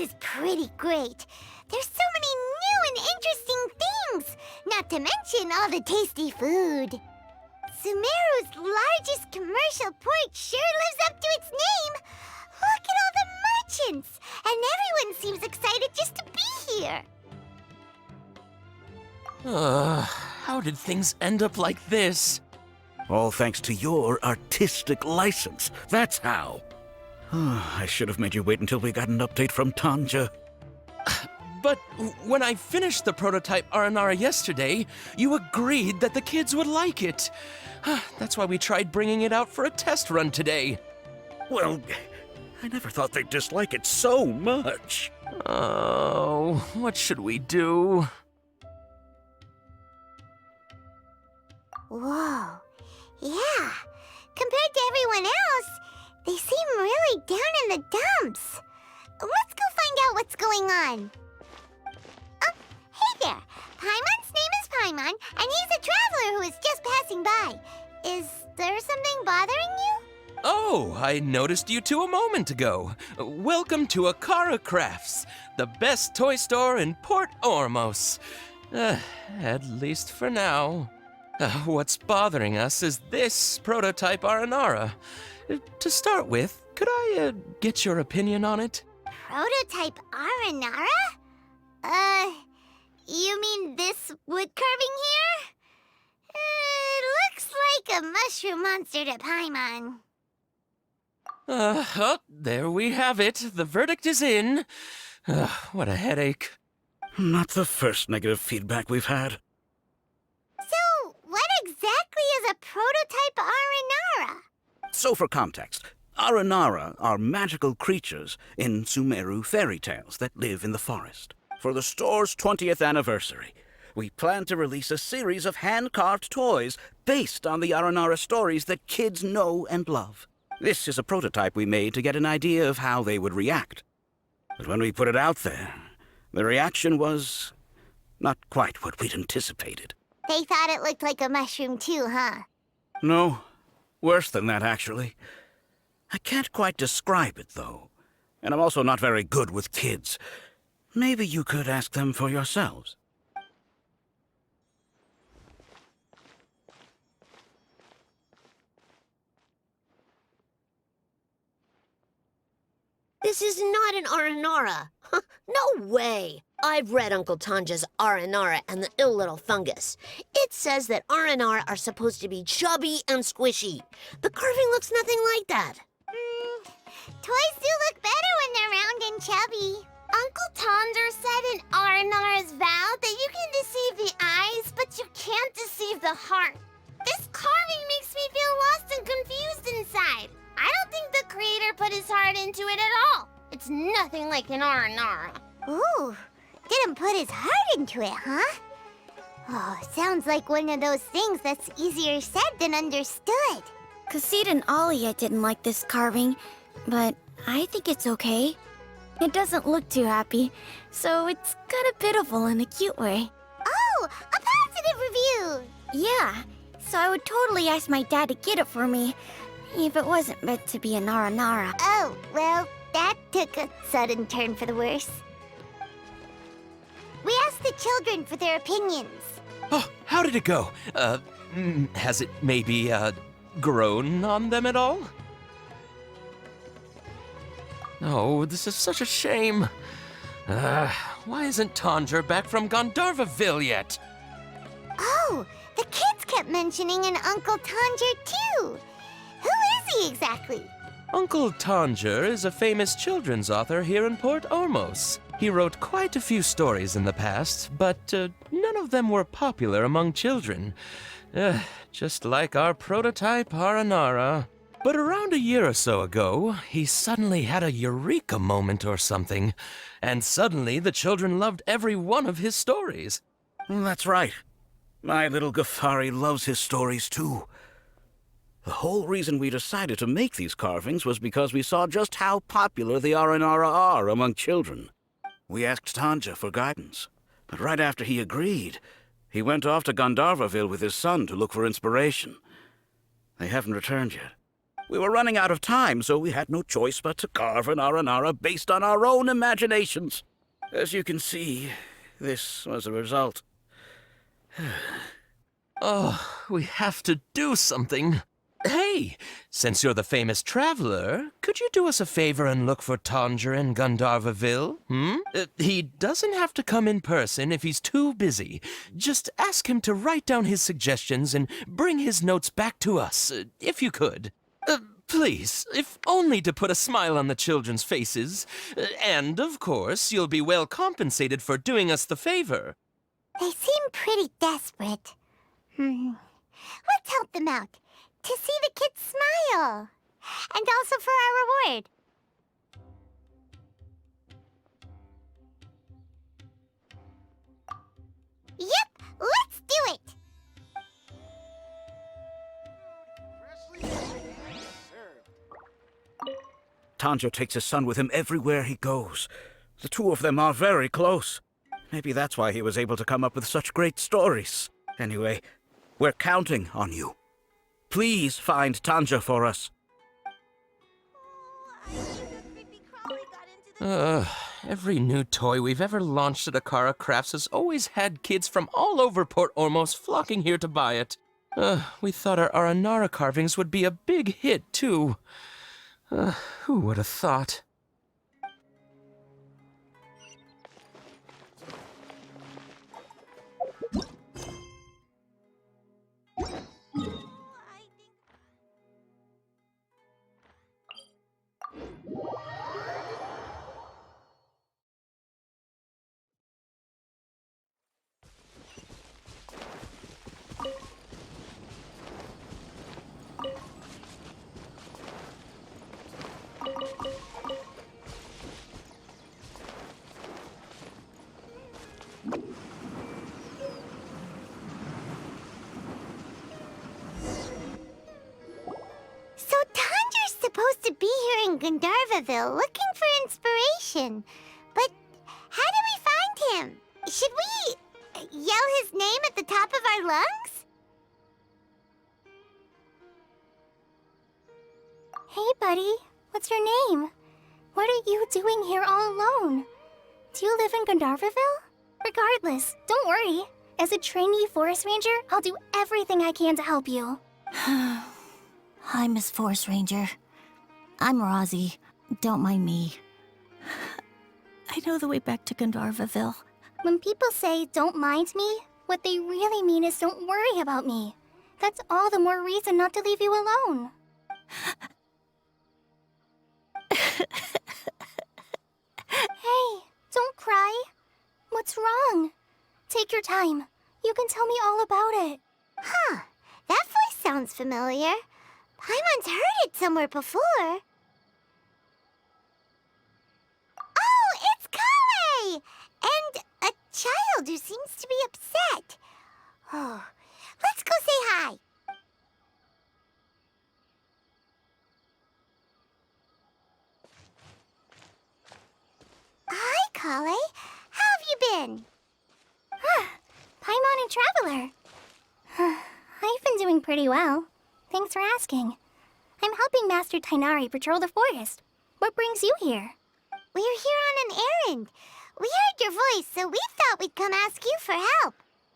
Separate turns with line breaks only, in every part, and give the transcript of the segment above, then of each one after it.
is pretty great. There's so many new and interesting things, not to mention all the tasty food. Sumeru's largest commercial port sure lives up to its name. Look at all the merchants, and everyone seems excited just to be here.
How did things end up like this?
All thanks to your artistic license. That's how. I should have made you wait until we got an update from Tanja.
But when I finished the prototype Aranara yesterday, you agreed that the kids would like it. That's why we tried bringing it out for a test run today.
Well, I never thought they'd dislike it so much.
Oh, what should we do?
Whoa, yeah. Compared to everyone else, they seem really down in the dumps. Let's go find out what's going on. Oh, hey there. Paimon's name is Paimon, and he's a traveler who is just passing by. Is there something bothering you?
Oh, I noticed you two a moment ago. Welcome to Akara Crafts, the best toy store in Port Ormos. At least for now. What's bothering us is this prototype Aranara. To start with, could I get your opinion on it?
Prototype Aranara? You mean this wood carving here? It looks like a mushroom monster to Paimon.
Oh, there we have it. The verdict is in. What a headache.
Not the first negative feedback we've had.
So, what exactly is a prototype Aranara?
So for context, Aranara are magical creatures in Sumeru fairy tales that live in the forest. For the store's 20th anniversary, we plan to release a series of hand-carved toys based on the Aranara stories that kids know and love. This is a prototype we made to get an idea of how they would react. But when we put it out there, the reaction was not quite what we'd anticipated.
They thought it looked like a mushroom too, huh?
No, worse than that, actually. I can't quite describe it, though. And I'm also not very good with kids. Maybe you could ask them for yourselves.
This is not an Aranara. No way. I've read Uncle Tanja's Aranara and the Ill Little Fungus. It says that Aranara are supposed to be chubby and squishy. The carving looks nothing like that.
Toys do look better when they're round and chubby. Uncle Tonder said in Aranara's vow that you can deceive the eyes, but you can't deceive the heart. This carving makes me feel lost and confused inside. I don't think the creator put his heart into it at all. It's nothing like an Aranara. Ooh, didn't put his heart into it, huh? Oh, sounds like one of those things that's easier said than understood.
Cassid and Alia didn't like this carving, but I think it's okay. It doesn't look too happy, so it's kind of pitiful in a cute way.
Oh, a positive review!
Yeah, so I would totally ask my dad to get it for me, if it wasn't meant to be an Aranara.
Oh, well, that took a sudden turn for the worse. We asked the children for their opinions.
Oh, how did it go? Has it maybe, grown on them at all? Oh, this is such a shame. Why isn't Tanja back from Gandharvaville yet?
Oh, the kids kept mentioning an Uncle Tanger, too. Who is he exactly?
Uncle Tanger is a famous children's author here in Port Ormos. He wrote quite a few stories in the past, but none of them were popular among children. Just like our prototype Aranara. But around a year or so ago, he suddenly had a eureka moment or something, and suddenly the children loved every one of his stories.
That's right. My little Ghaffari loves his stories, too. The whole reason we decided to make these carvings was because we saw just how popular the Aranara are among children. We asked Tanja for guidance, but right after he agreed, he went off to Gandharvaville with his son to look for inspiration. They haven't returned yet. We were running out of time, so we had no choice but to carve an Aranara based on our own imaginations. As you can see, this was the result.
Oh, we have to do something. Hey, since you're the famous traveler, could you do us a favor and look for Tanger in Gandharvaville? He doesn't have to come in person if he's too busy. Just ask him to write down his suggestions and bring his notes back to us, if you could. Please, if only to put a smile on the children's faces. And, of course, you'll be well compensated for doing us the favor.
They seem pretty desperate. Let's help them out. To see the kids smile. And also for our reward. Yep, let's do it!
Tanger takes his son with him everywhere he goes. The two of them are very close. Maybe that's why he was able to come up with such great stories. Anyway, we're counting on you. Please find Tanger for us.
Every new toy we've ever launched at Akara Crafts has always had kids from all over Port Ormos flocking here to buy it. We thought our Aranara carvings would be a big hit, too. Who would have thought?
So Tanger's supposed to be here in Gandharvaville looking for inspiration. But how do we find him? Should we yell his name at the top of our lungs?
Hey, buddy. What's your name? What are you doing here all alone? Do you live in Gandharvaville? Regardless, don't worry. As a trainee forest ranger, I'll do everything I can to help you.
Hi, Miss Forest Ranger. I'm Rozzy. Don't mind me. I know the way back to Gandharvaville.
When people say, don't mind me, what they really mean is don't worry about me. That's all the more reason not to leave you alone. Hey, don't cry. What's wrong? Take your time. You can tell me all about it.
Huh, that voice sounds familiar. Paimon's heard it somewhere before. Oh, it's Kale! And a child who seems to be upset. Oh, let's go say hi. Hi, Kale. How have you been?
Paimon and Traveler. I've been doing pretty well. Thanks for asking. I'm helping Master Tainari patrol the forest. What brings you here?
We're here on an errand. We heard your voice, so we thought we'd come ask you for help.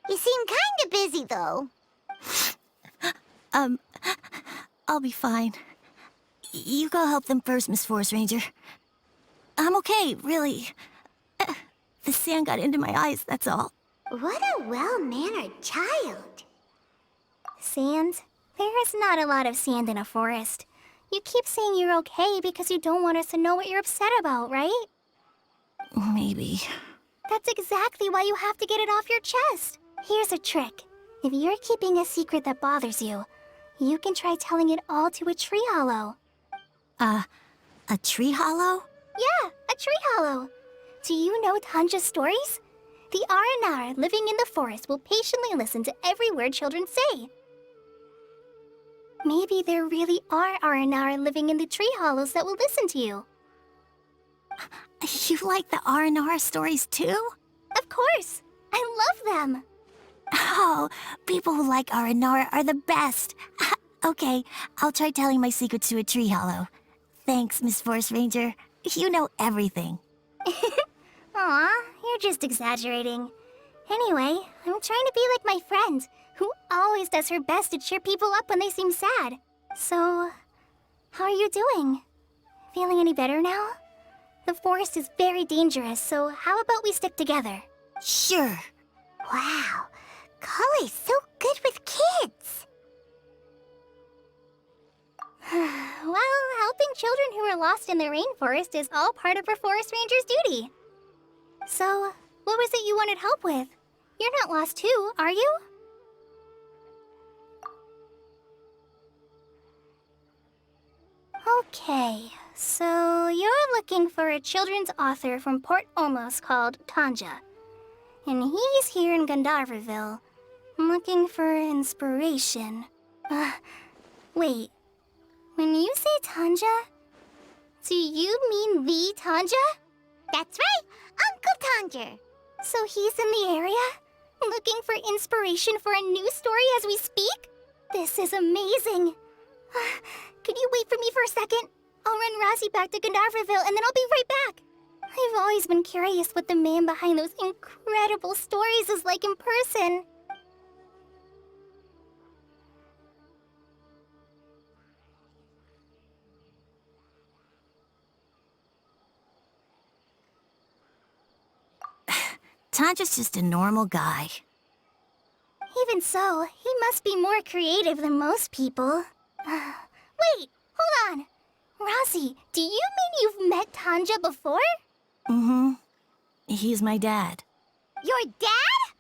You seem kinda busy, though.
I'll be fine. You go help them first, Miss Forest Ranger. I'm okay, really. The sand got into my eyes, that's all.
What a well-mannered child.
Sand? There is not a lot of sand in a forest. You keep saying you're okay because you don't want us to know what you're upset about, right?
Maybe.
That's exactly why you have to get it off your chest. Here's a trick. If you're keeping a secret that bothers you, you can try telling it all to a tree hollow.
A tree hollow?
Yeah, a tree hollow. Do you know Tanja's stories? The Aranara living in the forest will patiently listen to every word children say. Maybe there really are Aranara living in the tree hollows that will listen to you.
You like the R&R stories too?
Of course! I love them!
Oh, people who like R&R are the best. Okay, I'll try telling my secrets to a tree hollow. Thanks, Miss Forest Ranger. You know everything.
Aw, you're just exaggerating. Anyway, I'm trying to be like my friend, who always does her best to cheer people up when they seem sad. So, how are you doing? Feeling any better now? The forest is very dangerous, so how about we stick together?
Sure.
Wow, Cully's so good with kids.
Well, helping children who are lost in the rainforest is all part of a forest ranger's duty. So, what was it you wanted help with? You're not lost too, are you? Okay, so you're looking for a children's author from Port Olmos called Tanja. And he's here in Gandharvaville, looking for inspiration. Wait. When you say Tanja, do you mean the Tanja?
That's right, Uncle Tanger.
So he's in the area, looking for inspiration for a new story as we speak? This is amazing. Could you wait for me for a second? I'll run Rosie back to Gandharvaville and then I'll be right back. I've always been curious what the man behind those incredible stories is like in person.
Tanja's just a normal guy.
Even so, he must be more creative than most people. Wait, hold on. Rosie, do you mean you've met Tanja before?
Mm-hmm. He's my dad.
Your dad?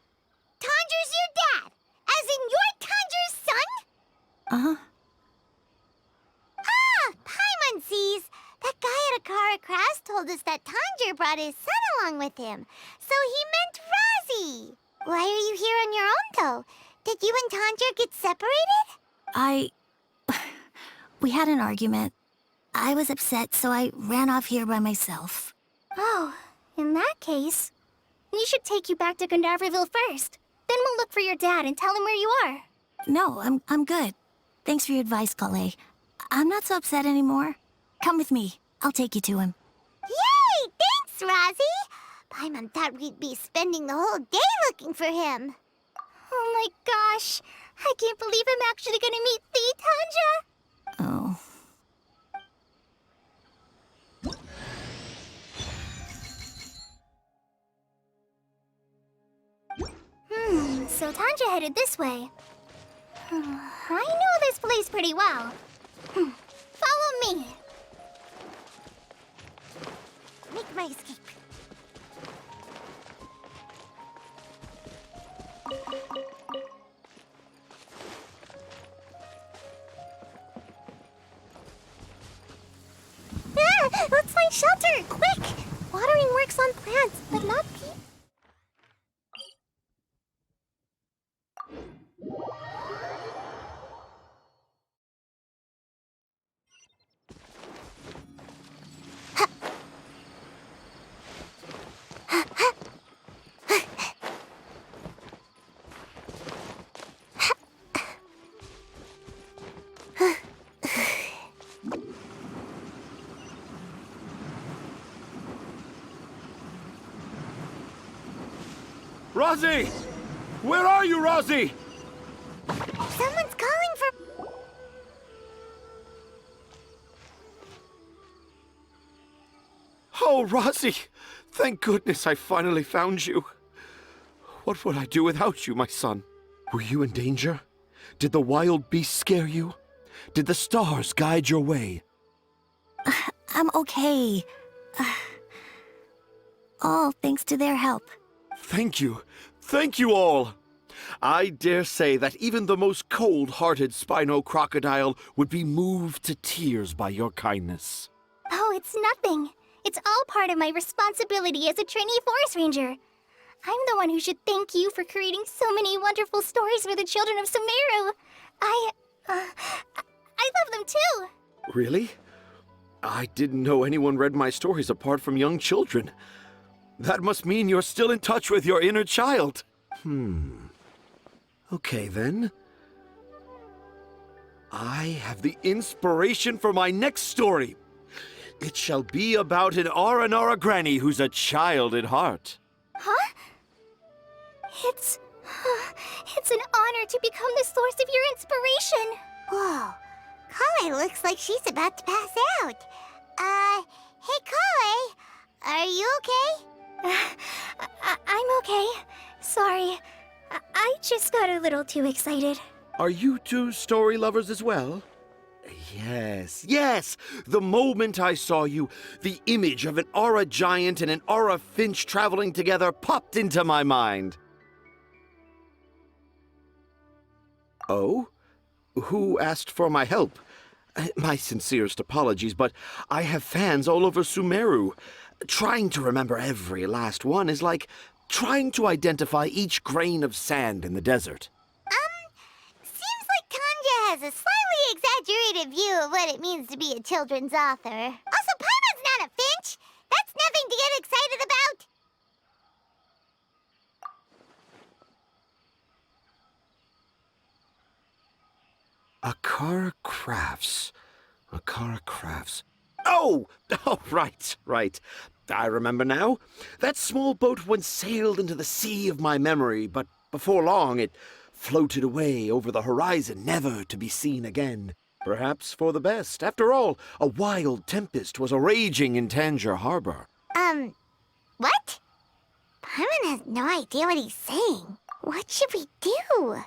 Tanger's your dad? As in you're Tanger's son?
Uh-huh.
Ah, Paimon sees. That guy at Akara Crass told us that Tanger brought his son along with him. So he meant Rosie. Why are you here on your own, though? Did you and Tanger get separated?
We had an argument. I was upset, so I ran off here by myself.
Oh, in that case, we should take you back to Gandharvaville first. Then we'll look for your dad and tell him where you are.
No, I'm good. Thanks for your advice, Kale. I'm not so upset anymore. Come with me. I'll take you to him.
Yay! Thanks, Rosie! Paimon thought we'd be spending the whole day looking for him.
Oh my gosh, I can't believe I'm actually gonna meet the Tanja!
Oh.
So Tanja headed this way. I know this place pretty well. Follow me.
Make my escape.
Ah, let's find shelter, quick! Watering works on plants, but not people.
Rosie! Where are you, Rosie?
Someone's calling for...
Oh, Rosie! Thank goodness I finally found you. What would I do without you, my son? Were you in danger? Did the wild beasts scare you? Did the stars guide your way?
I'm okay. All thanks to their help.
Thank you. Thank you all. I dare say that even the most cold-hearted Spino crocodile would be moved to tears by your kindness.
Oh, it's nothing. It's all part of my responsibility as a trainee forest ranger. I'm the one who should thank you for creating so many wonderful stories for the children of Sumeru. I love them too.
Really? I didn't know anyone read my stories apart from young children. That must mean you're still in touch with your inner child. Okay, then. I have the inspiration for my next story. It shall be about an Aranara granny who's a child at heart.
Huh? It's an honor to become the source of your inspiration.
Whoa. Kale looks like she's about to pass out. Hey Kale, are you okay?
I'm okay. Sorry. I just got a little too excited.
Are you two story lovers as well? Yes. The moment I saw you, the image of an aura giant and an aura finch traveling together popped into my mind. Oh? Who asked for my help? My sincerest apologies, but I have fans all over Sumeru. Trying to remember every last one is like trying to identify each grain of sand in the desert.
Seems like Tanja has a slightly exaggerated view of what it means to be a children's author. Also, Paimon's not a finch. That's nothing to get excited about.
Akara Crafts. Oh, right. I remember now. That small boat once sailed into the sea of my memory, but before long it floated away over the horizon, never to be seen again. Perhaps for the best. After all, a wild tempest was a-raging in Tangier Harbor.
What? Paimon has no idea what he's saying. What should we do?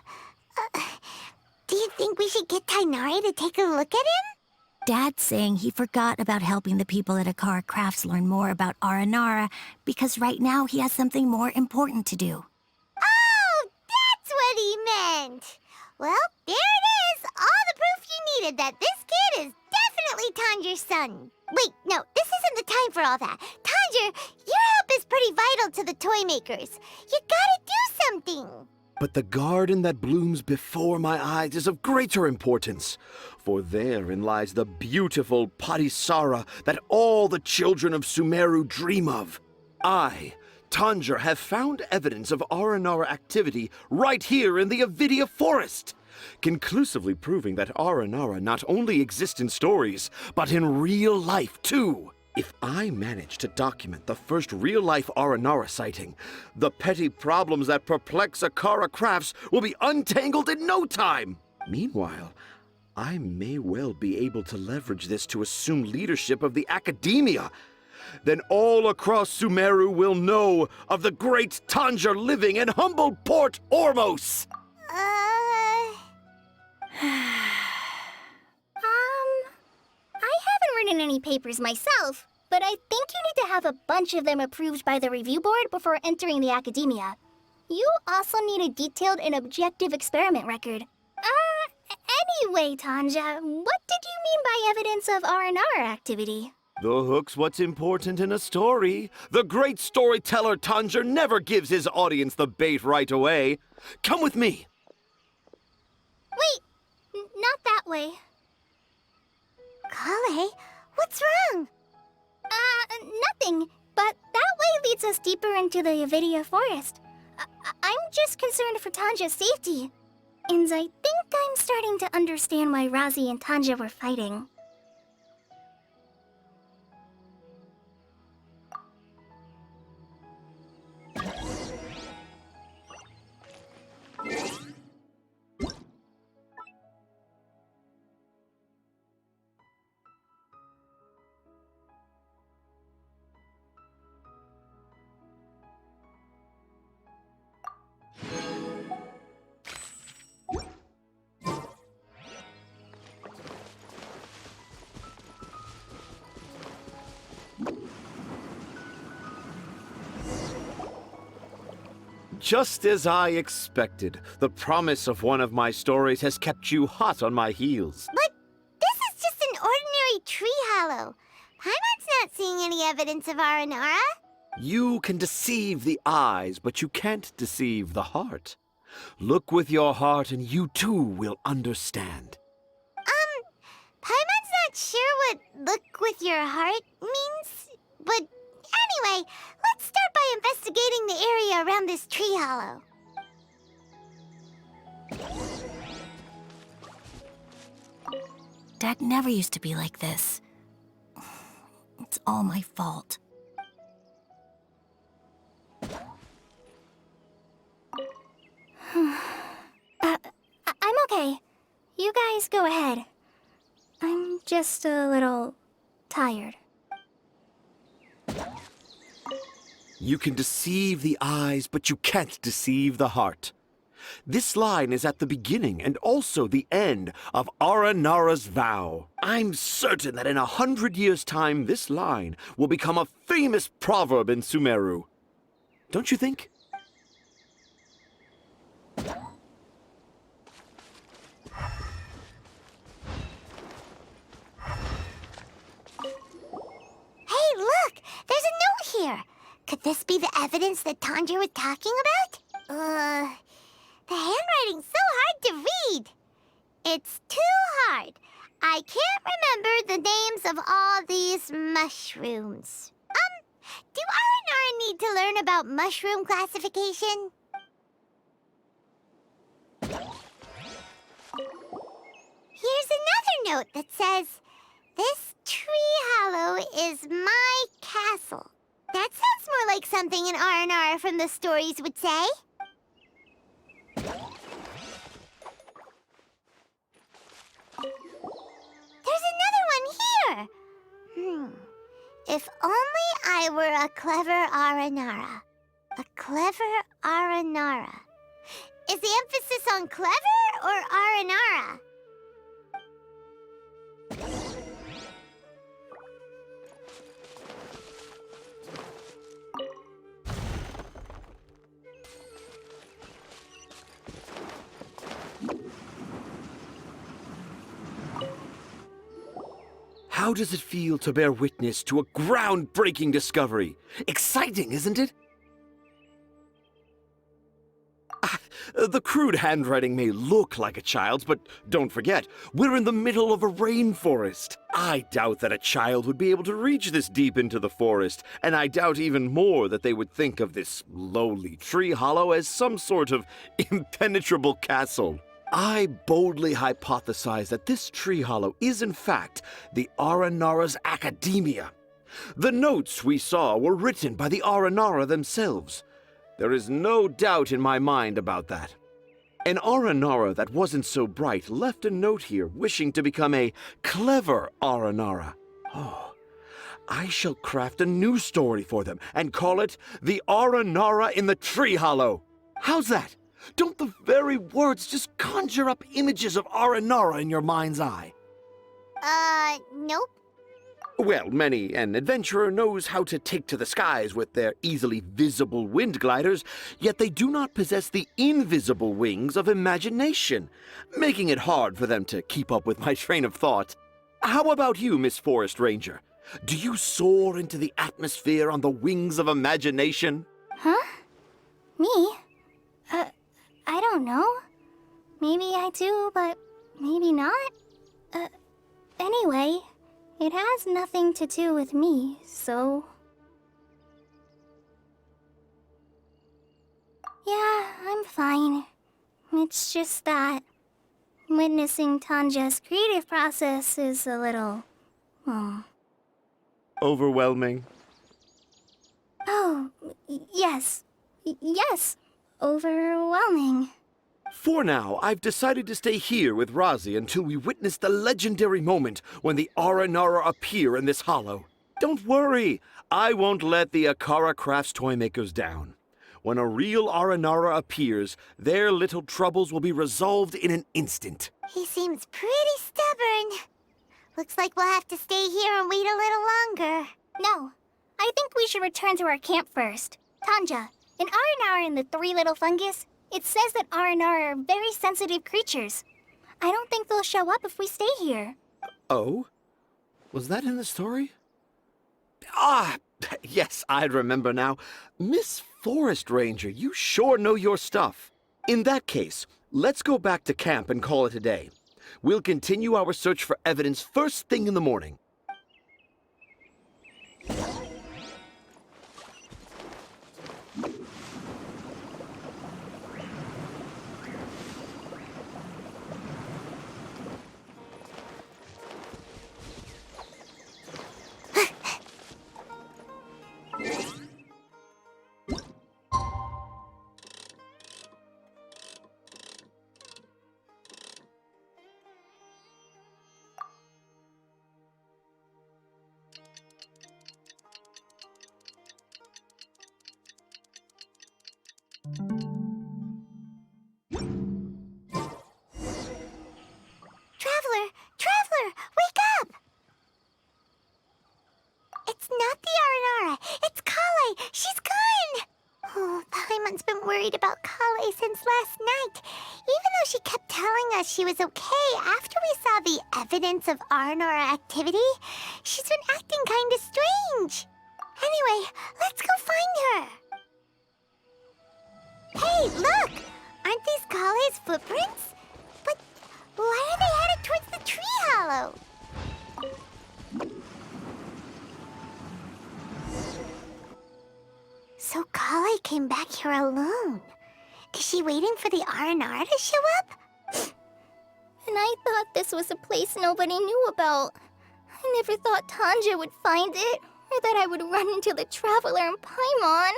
Do you think we should get Tainari to take a look at him?
Dad's saying he forgot about helping the people at Akara Crafts learn more about Aranara because right now he has something more important to do.
Oh, that's what he meant. Well, there it is. All the proof you needed that this kid is definitely Tanjir's son. Wait, no, this isn't the time for all that. Tanjir, your help is pretty vital to the toy makers. You gotta do something.
But the garden that blooms before my eyes is of greater importance, for therein lies the beautiful Patisara that all the children of Sumeru dream of. I, Tanjir, have found evidence of Aranara activity right here in the Avidia Forest, conclusively proving that Aranara not only exist in stories, but in real life too. If I manage to document the first real-life Aranara sighting, the petty problems that perplex Akara Crafts will be untangled in no time. Meanwhile, I may well be able to leverage this to assume leadership of the academia. Then all across Sumeru will know of the great Tanjir living in humble Port Ormos.
I haven't written any papers myself, but I think you need to have a bunch of them approved by the review board before entering the academia. You also need a detailed and objective experiment record. Anyway, Tanja, what did you mean by evidence of Aranara activity?
The hook's what's important in a story. The great storyteller Tanjir never gives his audience the bait right away. Come with me.
Wait, not that way.
Kale, what's wrong?
Nothing. But that way leads us deeper into the Avidia Forest. I'm just concerned for Tanja's safety. And I think I'm starting to understand why Razi and Tanja were fighting.
Just as I expected, the promise of one of my stories has kept you hot on my heels.
But this is just an ordinary tree hollow. Paimon's not seeing any evidence of Aranara.
You can deceive the eyes, but you can't deceive the heart. Look with your heart and you too will understand.
Paimon's not sure what look with your heart means, but anyway, let's start by investigating the area around this tree hollow.
Dad never used to be like this. It's all my fault.
I'm okay. You guys go ahead. I'm just a little tired.
You can deceive the eyes, but you can't deceive the heart. This line is at the beginning and also the end of Aranara's vow. I'm certain that in 100 years' time, this line will become a famous proverb in Sumeru. Don't you think?
Hey, look! There's a note here! Could this be the evidence that Tanja was talking about? The handwriting's so hard to read. It's too hard. I can't remember the names of all these mushrooms. Do Aranara need to learn about mushroom classification? Here's another note that says, "This tree hollow is my castle." That sounds more like something an Aranara from the stories would say. There's another one here. If only I were a clever Aranara. A clever Aranara. Is the emphasis on clever or Aranara?
How does it feel to bear witness to a groundbreaking discovery? Exciting, isn't it? The crude handwriting may look like a child's, but don't forget, we're in the middle of a rainforest. I doubt that a child would be able to reach this deep into the forest, and I doubt even more that they would think of this lowly tree hollow as some sort of impenetrable castle. I boldly hypothesize that this tree hollow is in fact the Aranara's academia. The notes we saw were written by the Aranara themselves. There is no doubt in my mind about that. An Aranara that wasn't so bright left a note here wishing to become a clever Aranara. Oh, I shall craft a new story for them and call it The Aranara in the Tree Hollow. How's that? Don't the very words just conjure up images of Aranara in your mind's eye?
Nope.
Well, many an adventurer knows how to take to the skies with their easily visible wind gliders, yet they do not possess the invisible wings of imagination, making it hard for them to keep up with my train of thought. How about you, Miss Forest Ranger? Do you soar into the atmosphere on the wings of imagination?
Huh? Me? I don't know. Maybe I do, but maybe not. Anyway, it has nothing to do with me, so... Yeah, I'm fine. It's just that witnessing Tanja's creative process is a little...
Overwhelming.
Oh, yes. Yes. Overwhelming.
For now, I've decided to stay here with Razi until we witness the legendary moment when the Aranara appear in this hollow. Don't worry, I won't let the Akara Crafts toymakers down. When a real Aranara appears, their little troubles will be resolved in an instant.
He seems pretty stubborn. Looks like we'll have to stay here and wait a little longer.
No, I think we should return to our camp first. Tanja, in Aranara and the Three Little Fungus, it says that Aranara are very sensitive creatures. I don't think they'll show up if we stay here.
Oh? Was that in the story? Ah, yes, I remember now. Miss Forest Ranger, you sure know your stuff. In that case, let's go back to camp and call it a day. We'll continue our search for evidence first thing in the morning.
Traveler! Traveler! Wake up! It's not the Aranara. It's Kale. She's gone! Oh, Paimon's been worried about Kale since last night. Even though she kept telling us she was okay after we saw the evidence of Aranara activity, she's been acting kind of strange. Anyway, let's go find her. Hey, look! Aren't these Kale's footprints? But why are they headed towards the tree hollow? So Kale came back here alone. Is she waiting for the Aranara to show up?
And I thought this was a place nobody knew about. I never thought Tanja would find it, or that I would run into the Traveler and Paimon.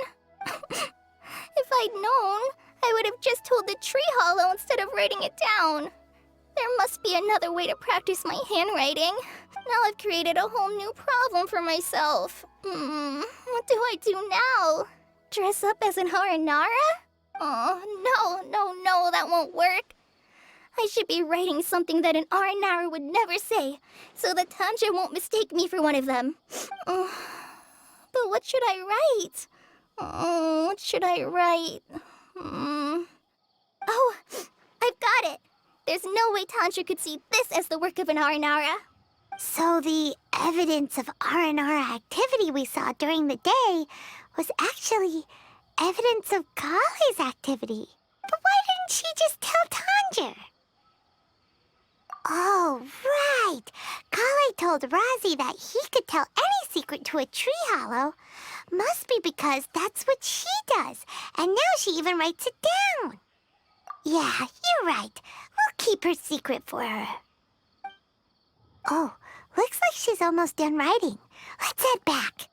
If I'd known, I would have just told the tree hollow instead of writing it down. There must be another way to practice my handwriting. Now I've created a whole new problem for myself. What do I do now? Dress up as an Aranara? Oh, no, that won't work. I should be writing something that an Aranara would never say, so that Tanja won't mistake me for one of them. But what should I write? What should I write? Oh, I've got it! There's no way Tanja could see this as the work of an Aranara.
So the evidence of Aranara activity we saw during the day was actually evidence of Kale's activity. But why didn't she just tell Tanja? Oh, right. Kale told Razi that he could tell any secret to a tree hollow. Must be because that's what she does. And now she even writes it down. Yeah, you're right. We'll keep her secret for her. Oh, looks like she's almost done writing. Let's head back.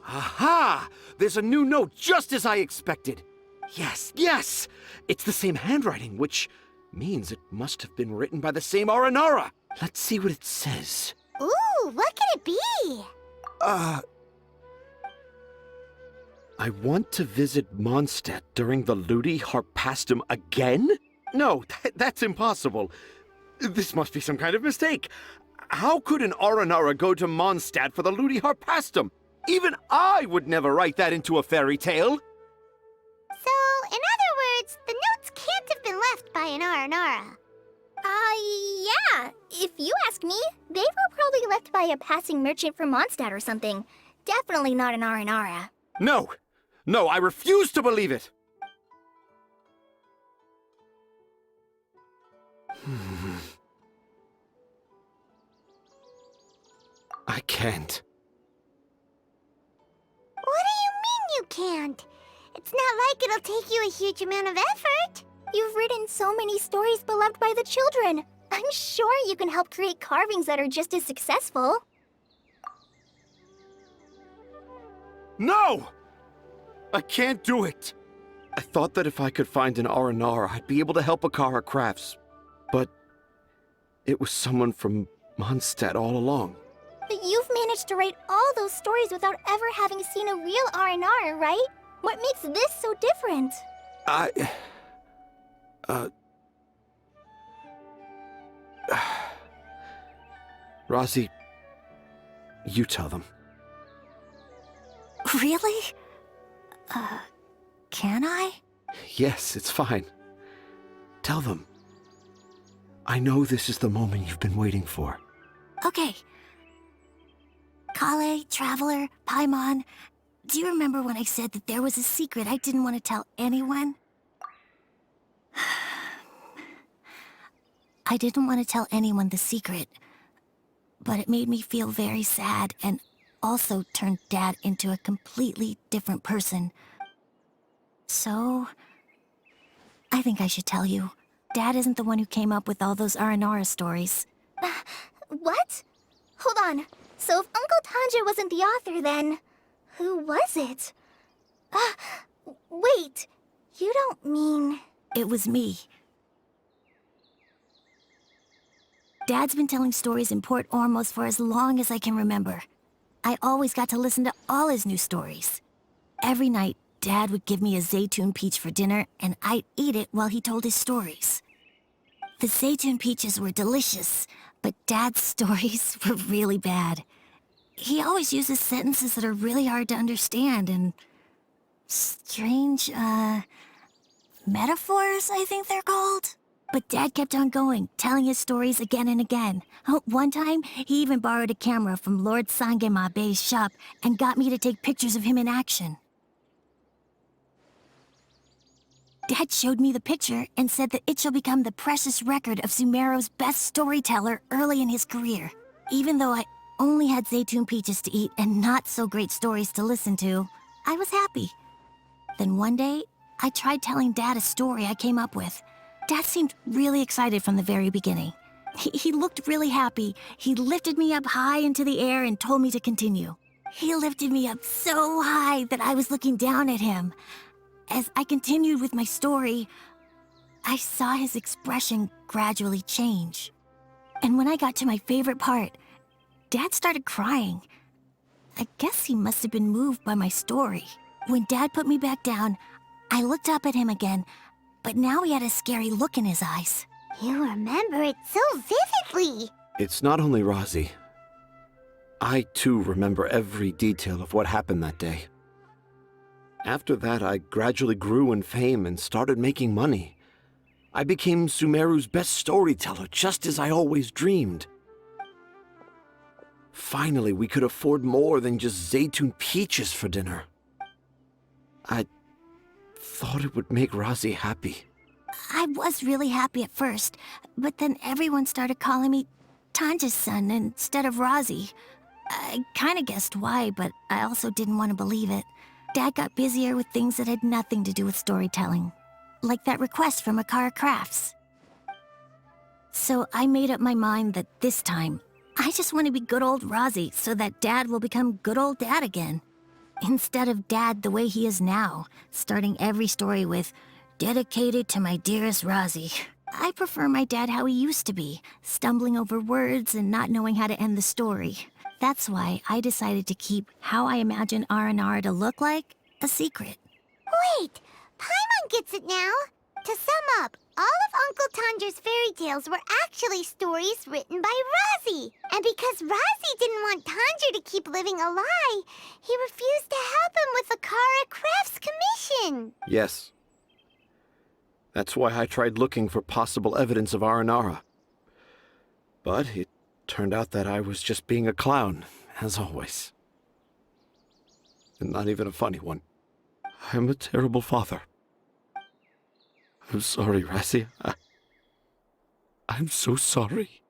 Aha! There's a new note just as I expected. Yes, yes! It's the same handwriting, which means it must have been written by the same Aranara. Let's see what it says.
Ooh, what could it be?
I want to visit Mondstadt during the Ludi Harpastum again? No, that's impossible. This must be some kind of mistake. How could an Aranara go to Mondstadt for the Ludi Harpastum? Even I would never write that into a fairy tale.
So, in other words, the notes can't have been left by an Aranara.
Yeah. If you ask me, they were probably left by a passing merchant from Mondstadt or something. Definitely not an Aranara.
No, I refuse to believe it. I can't.
What do you mean you can't? It's not like it'll take you a huge amount of effort.
You've written so many stories beloved by the children. I'm sure you can help create carvings that are just as successful.
No! I can't do it. I thought that if I could find an Aranara, I'd be able to help Akara Crafts. But it was someone from Mondstadt all along.
But you've managed to write all those stories without ever having seen a real Aranara, right? What makes this so different?
Razi, you tell them.
Really? Can I?
Yes, it's fine. Tell them. I know this is the moment you've been waiting for.
Okay. Kale, Traveler, Paimon, do you remember when I said that there was a secret I didn't want to tell anyone? I didn't want to tell anyone the secret, but it made me feel very sad and also turned Dad into a completely different person. So, I think I should tell you. Dad isn't the one who came up with all those Aranara stories.
What? Hold on. So if Uncle Tanja wasn't the author, then who was it? Wait. You don't mean...
It was me. Dad's been telling stories in Port Ormos for as long as I can remember. I always got to listen to all his new stories. Every night, Dad would give me a Zaytun peach for dinner, and I'd eat it while he told his stories. The Zaytun peaches were delicious, but Dad's stories were really bad. He always uses sentences that are really hard to understand and strange, metaphors, I think they're called. But Dad kept on going, telling his stories again and again. One time, he even borrowed a camera from Lord Sangema Bey's shop and got me to take pictures of him in action. Dad showed me the picture and said that it shall become the precious record of Sumeru's best storyteller early in his career. Even though I only had Zaytun peaches to eat and not so great stories to listen to, I was happy. Then one day, I tried telling Dad a story I came up with. Dad seemed really excited from the very beginning. He looked really happy. He lifted me up high into the air and told me to continue. He lifted me up so high that I was looking down at him. As I continued with my story, I saw his expression gradually change. And when I got to my favorite part, Dad started crying. I guess he must have been moved by my story. When Dad put me back down, I looked up at him again, but now he had a scary look in his eyes.
You remember it so vividly.
It's not only Rosie. I, too, remember every detail of what happened that day. After that, I gradually grew in fame and started making money. I became Sumeru's best storyteller, just as I always dreamed. Finally, we could afford more than just Zaytun peaches for dinner. I thought it would make Rosie happy.
I was really happy at first, but then everyone started calling me Tanja's son instead of Rosie. I kinda guessed why, but I also didn't want to believe it. Dad got busier with things that had nothing to do with storytelling, like that request from Akara Crafts. So I made up my mind that this time, I just want to be good old Rosie so that Dad will become good old Dad again. Instead of Dad the way he is now, starting every story with, "Dedicated to my dearest Rosie." I prefer my dad how he used to be, stumbling over words and not knowing how to end the story. That's why I decided to keep how I imagine Aranara to look like a secret.
Wait, Paimon gets it now. To sum up, all of Uncle Tandra's fairy tales were actually stories written by Rosie. And because Rosie didn't want Tandra to keep living a lie, he refused to help him with the Akara Crafts commission.
Yes. That's why I tried looking for possible evidence of Aranara. But it turned out that I was just being a clown, as always. And not even a funny one. I'm a terrible father. I'm sorry, Rosie. I'm so sorry.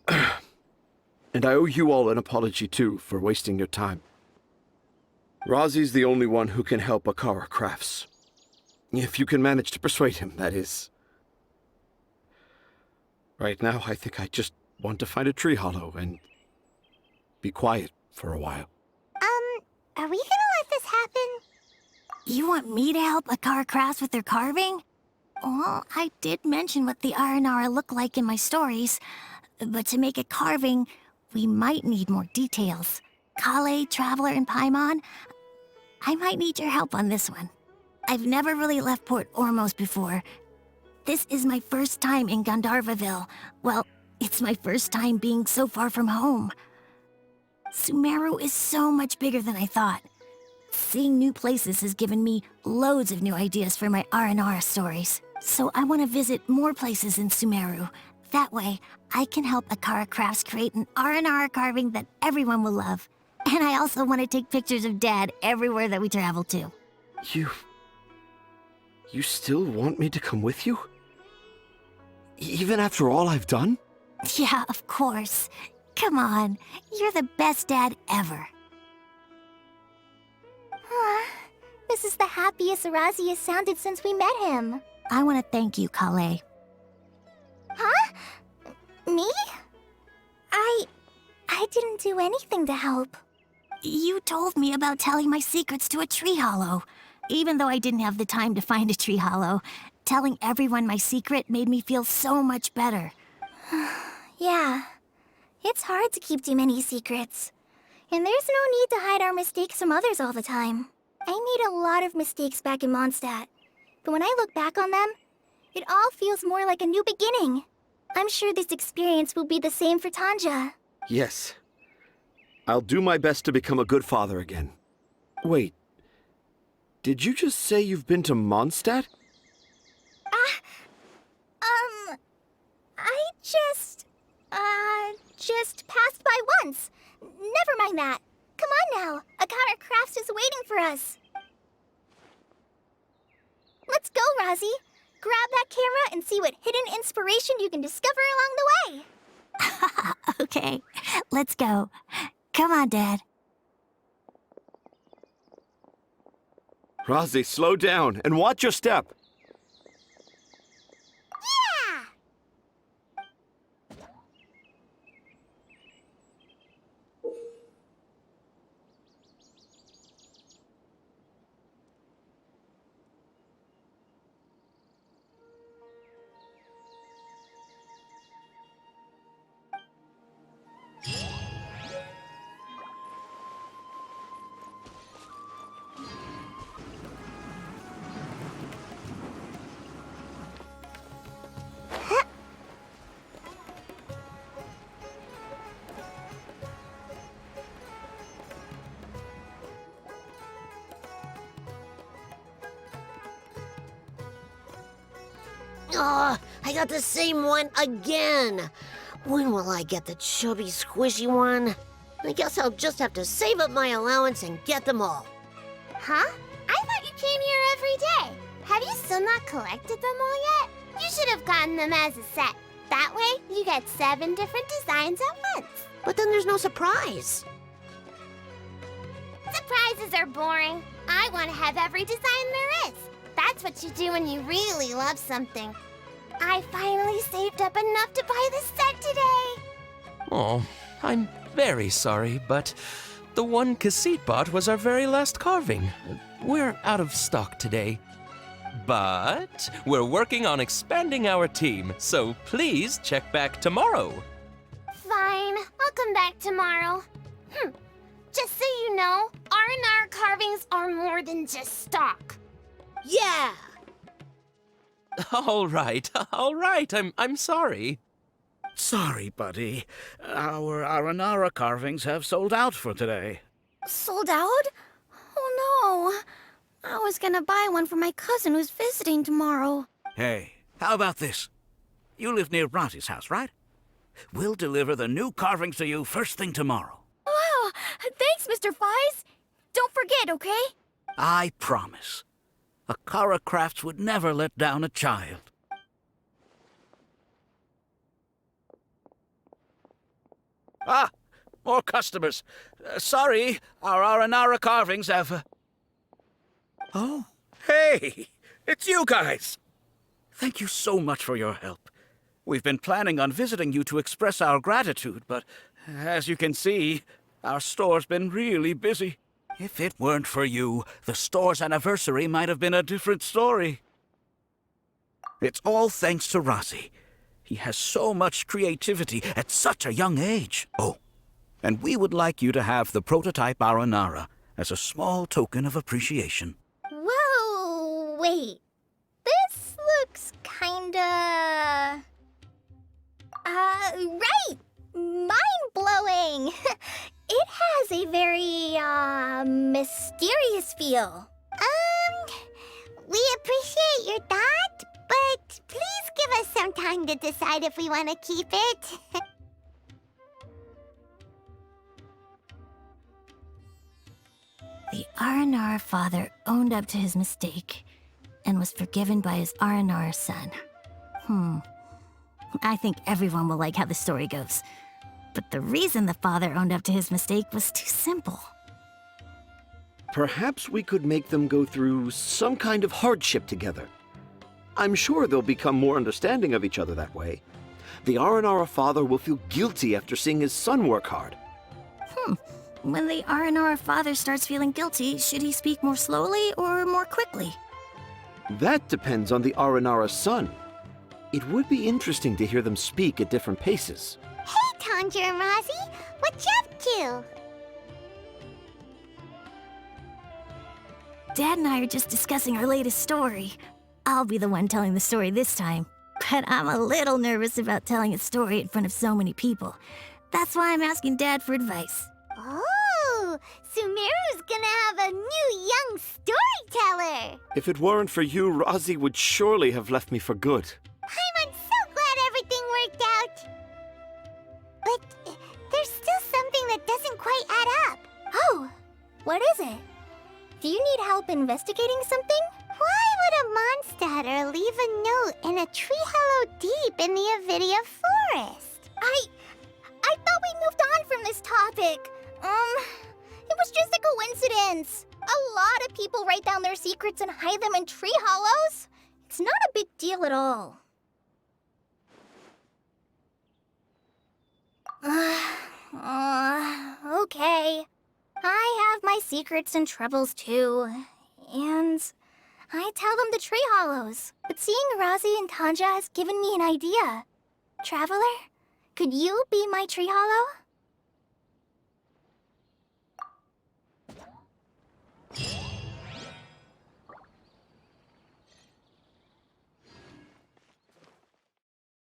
And I owe you all an apology, too, for wasting your time. Rosie's the only one who can help Akara Crafts. If you can manage to persuade him, that is. Right now, I think I just want to find a tree hollow and be quiet for a while.
Are we gonna let this happen?
You want me to help Akara Crafts with their carving? Well, I did mention what the Aranara look like in my stories, but to make a carving, we might need more details. Kale, Traveler, and Paimon, I might need your help on this one. I've never really left Port Ormos before. This is my first time in Gandharvaville. Well, it's my first time being so far from home. Sumeru is so much bigger than I thought. Seeing new places has given me loads of new ideas for my Aranara stories. So I want to visit more places in Sumeru. That way, I can help Akara Crafts create an Aranara carving that everyone will love. And I also want to take pictures of Dad everywhere that we travel to.
You still want me to come with you? Even after all I've done?
Yeah, of course. Come on, you're the best dad ever.
This is the happiest Razi has sounded since we met him.
I want to thank you, Kale.
Huh? Me? I didn't do anything to help.
You told me about telling my secrets to a tree hollow. Even though I didn't have the time to find a tree hollow, telling everyone my secret made me feel so much better.
Yeah. It's hard to keep too many secrets. And there's no need to hide our mistakes from others all the time. I made a lot of mistakes back in Mondstadt. But when I look back on them, it all feels more like a new beginning. I'm sure this experience will be the same for Tanja.
Yes. I'll do my best to become a good father again. Wait. Did you just say you've been to Mondstadt?
I just passed by once. Never mind that. Come on now. Akara Crafts is waiting for us. Let's go, Rozzy. Grab that camera and see what hidden inspiration you can discover along the way.
Okay, let's go. Come on, Dad.
Rozzy, slow down and watch your step.
Yeah!
Oh, I got the same one again. When will I get the chubby, squishy one? I guess I'll just have to save up my allowance and get them all.
Huh? I thought you came here every day. Have you still not collected them all yet? You should have gotten them as a set. That way, you get 7 different designs at once.
But then there's no surprise.
Surprises are boring. I want to have every design there is. That's what you do when you really love something. I finally saved up enough to buy the set today.
Oh, I'm very sorry, but the one Cassette bought was our very last carving. We're out of stock today. But we're working on expanding our team, so please check back tomorrow.
Fine, I'll come back tomorrow. Just so you know, R&R carvings are more than just stock.
Yeah!
All right. I'm sorry.
Sorry, buddy. Our Aranara carvings have sold out for today.
Sold out? Oh no. I was gonna buy one for my cousin who's visiting tomorrow.
Hey, how about this? You live near Bronte's house, right? We'll deliver the new carvings to you first thing tomorrow.
Wow, thanks, Mr. Fies. Don't forget, okay?
I promise. Akara Crafts would never let down a child. Ah, more customers. Sorry, our Aranara carvings have... Oh, hey, it's you guys. Thank you so much for your help. We've been planning on visiting you to express our gratitude, but as you can see, our store's been really busy. If it weren't for you, the store's anniversary might have been a different story. It's all thanks to Rozzy. He has so much creativity at such a young age. Oh, and we would like you to have the prototype Aranara as a small token of appreciation.
Whoa, wait. This looks kinda... right! Mind-blowing! It has a very, mysterious feel.
We appreciate your thought, but please give us some time to decide if we want to keep it.
The R&R father owned up to his mistake and was forgiven by his R&R son. I think everyone will like how the story goes. But the reason the father owned up to his mistake was too simple.
Perhaps we could make them go through some kind of hardship together. I'm sure they'll become more understanding of each other that way. The Aranara father will feel guilty after seeing his son work hard.
When the Aranara father starts feeling guilty, should he speak more slowly or more quickly?
That depends on the Aranara son. It would be interesting to hear them speak at different paces.
Hey, Tanja and Rosie, what you up to?
Dad and I are just discussing our latest story. I'll be the one telling the story this time, but I'm a little nervous about telling a story in front of so many people. That's why I'm asking Dad for advice.
Oh, Sumeru's gonna have a new young storyteller.
If it weren't for you, Rosie would surely have left me for good.
I'm so glad everything worked out. But there's still something that doesn't quite add up.
Oh, what is it? Do you need help investigating something?
Why would a Mondstatter leave a note in a tree hollow deep in the Avidia forest?
I thought we moved on from this topic. It was just a coincidence. A lot of people write down their secrets and hide them in tree hollows. It's not a big deal at all. Okay. I have my secrets and troubles too. And I tell them to tree hollows. But seeing Rosie and Tanja has given me an idea. Traveler, could you be my tree hollow?